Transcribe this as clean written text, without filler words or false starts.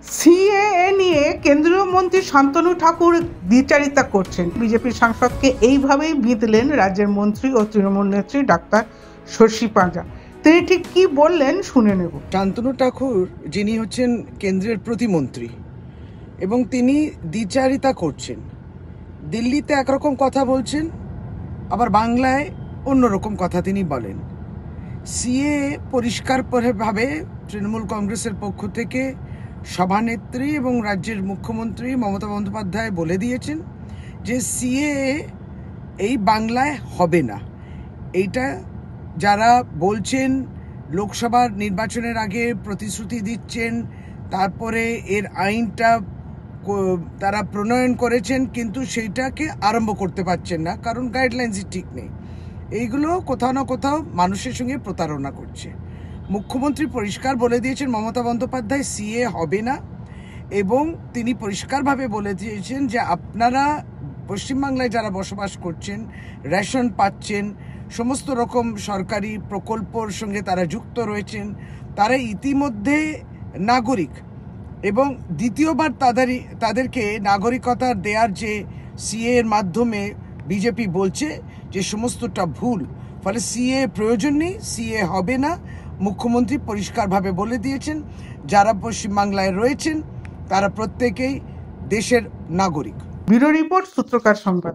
CAA নিয়ে কেন্দ্রীয় মন্ত্রী শান্তনু ঠাকুর দ্বিচারিতা করছেন। বিজেপির সাংসদকে এইভাবেই বিঁধলেন রাজ্যের মন্ত্রী ও তৃণমূল নেত্রী ডাক্তার শশী পাঁজা। তিনি ঠিক কি বললেন শুনে নেব। শান্তনু ঠাকুর যিনি হচ্ছেন কেন্দ্রের প্রতিমন্ত্রী এবং তিনি দ্বিচারিতা করছেন। দিল্লিতে একরকম কথা বলছেন, আবার বাংলায় অন্যরকম কথা তিনি বলেন। সিএ পরিষ্কারভাবে তৃণমূল কংগ্রেসের পক্ষ থেকে সভানেত্রী এবং রাজ্যের মুখ্যমন্ত্রী মমতা বন্দ্যোপাধ্যায় বলে দিয়েছেন যে সিএ এই বাংলায় হবে না। এইটা যারা বলছেন লোকসভার নির্বাচনের আগে প্রতিশ্রুতি দিচ্ছেন, তারপরে এর আইনটা তারা প্রণয়ন করেছেন কিন্তু সেইটাকে আরম্ভ করতে পারছেন না, কারণ গাইডলাইন্সই ঠিক নেই। এইগুলো কোথাও না কোথাও মানুষের সঙ্গে প্রতারণা করছে। মুখ্যমন্ত্রী পরিষ্কার বলে দিয়েছেন মমতা বন্দ্যোপাধ্যায় সিএ হবে না, এবং তিনি পরিষ্কারভাবে বলে দিয়েছেন যে আপনারা পশ্চিমবাংলায় যারা বসবাস করছেন, রেশন পাচ্ছেন, সমস্ত রকম সরকারি প্রকল্পর সঙ্গে তারা যুক্ত রয়েছেন, তারা ইতিমধ্যে নাগরিক, এবং দ্বিতীয়বার তাদেরকে নাগরিকতা দেওয়ার যে সিএ এর মাধ্যমে বিজেপি বলছে যে সমস্তটা ভুল, ফলে সিএ প্রয়োজন নেই, সিএ হবে না। মুখ্যমন্ত্রী পরিষ্কারভাবে বলে দিয়েছেন যারা পশ্চিমবাংলায় রয়েছেন তারা প্রত্যেকেই দেশের নাগরিক। ব্যুরো রিপোর্ট, সূত্রকার সংবাদ।